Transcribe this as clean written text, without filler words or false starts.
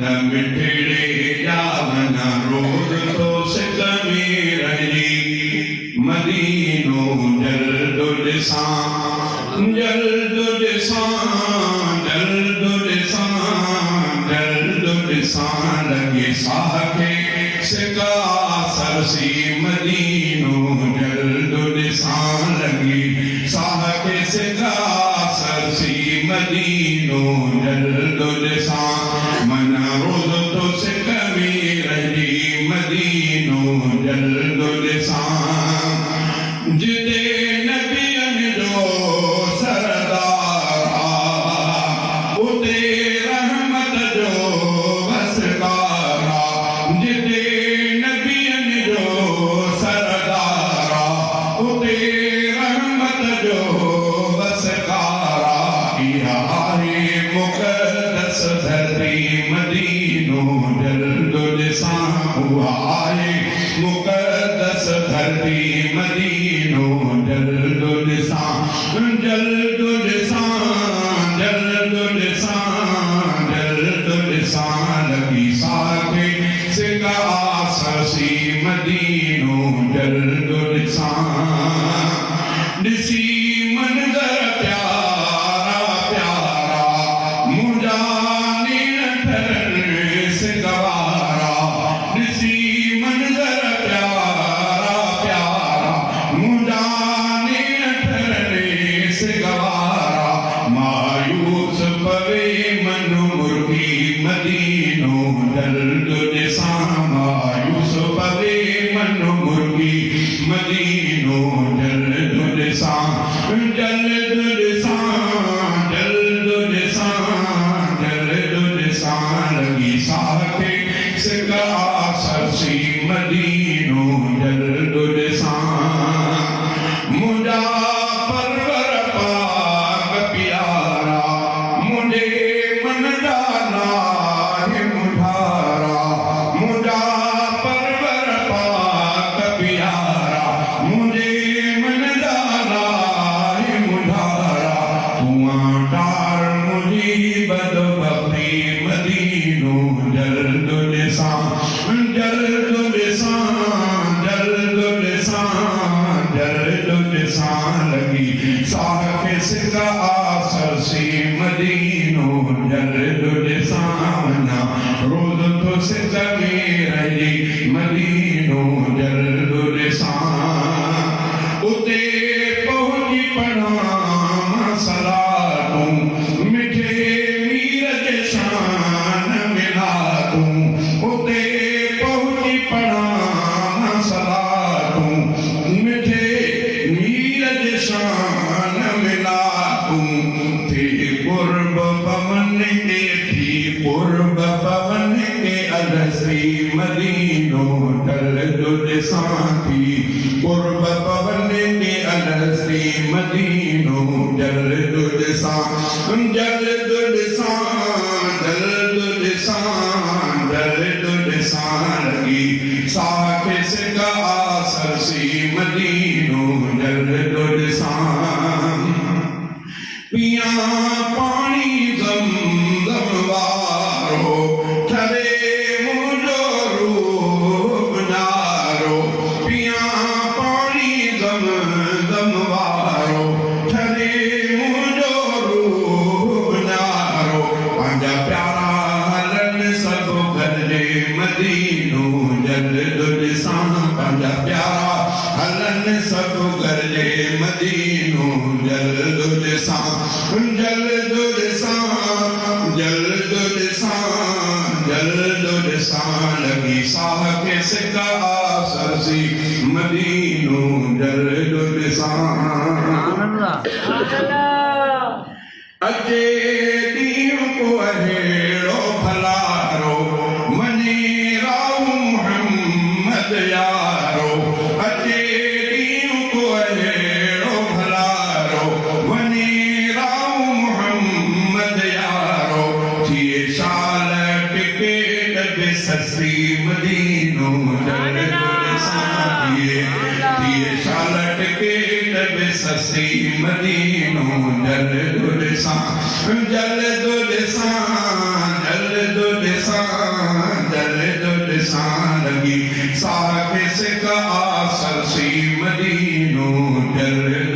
मिठड़े जावना रोज तो सिकमी रही मदीनो जल्द दिसां जल्द दिसां जल्द दिसां जल्द दिसां लगे साके सिका सरसी मदीनो जल्द दिसां लगी साके सिका सरसी मदीनो जल्द दिसां मना रोज तो सिकमी रही मदीनो जल्द दिसां जिदे नबियन जो सरदार उते रहमत जो वसदारा जिदे नबियन जो सरदार उते रहमत जो वसदारा इहा आहे मुक़द्दस धरती मदीनो जल्द दिसां उहा आहे मुक़द्दस धरती मदीनो जल्द दिसां जल्द दिसां जल्द दिसां जल्द दिसां लगी साके सिका सरसी मदीनो जल्द दिसां ॾिसी मंज़र प्यारा प्यारा मुंहिंजा नीण ठरनि सिगवारा ॾिसी मंज़र प्यारा प्यारा मुंहिंजा नीण ठरनि सिगवारा मायूस पवे मन मुर्गी मदीनो जल्द दिसां मायूस पवे मन मुर्गी मदीनो जल्द दिसां जल्द दिसां जल्द दिसां जल्द दिसां लगी साके सिका सरसी मदीनो जल्द दिसां मुंहिंजा परवर पाक प्यारा मुंहिंजे मन जा नाहे मुंझारा मुंहिंजा परवर पाक प्यारा मुंहिंजे मन जा नाहे मुंझारा तूं टार मुंहिंजी बदबख्ती मदीनो जल्द दिसां जल्द दिसां जल्द दिसां जल्द दिसां लगी साके सिका सरसी मदीनो जल्द दिसां वञा रोज तो सिकमी रही मदीनो जल्द दिसां उते पहुंची पढ़ां सलातूं मिठे मीर जे शान मिलातूं उते पहुंची पढ़ां सलातूं मिठे मीर जे शान मिलातूं थी कुर्ब पवन के थी कुर्ब पवन के अलसी मदीनो जल्द दिसां थी कुर्ब पवन के अलसी मदीनो जल्द दिसां जल्द दिसां जल्द दिसां जल्द दिसां लगी साके सिका सरसी मदीनो जल्द दिसां पिया पानी ज़मज़म वारो ठरे मुंहिंजो रूप नारो पिया पानी ज़मज़म वारो ठरे मुंहिंजो रूप नारो पंहिंजा प्यारा हलनि सभु गॾिजे मदीनो जल्द दिसां पंहिंजा प्यारा हलनि सभु गॾिजे मदीनो जल्द दिसां जल्द दिसां जल्द दिसां जल्द दिसां लगी साके सिका सरसी मदीनो जल्द दिसां अचे ॾींहुं को अहिड़ो भलारो मञे राव मुहम्मद यारो अचे ॾींहुं को अहिड़ो भलारो वञे राव मुहम्मद यारो थिए शाल टिकेट बि ससी मदीनो जल्द दिसां थिए शाल टिकेट बि ससी मदीनो जल्द दिसां जल्द दिसां जल्द दिसां ॾिसां जल जो ॾिसां लॻी साह सिक आसर सी मदीनो जल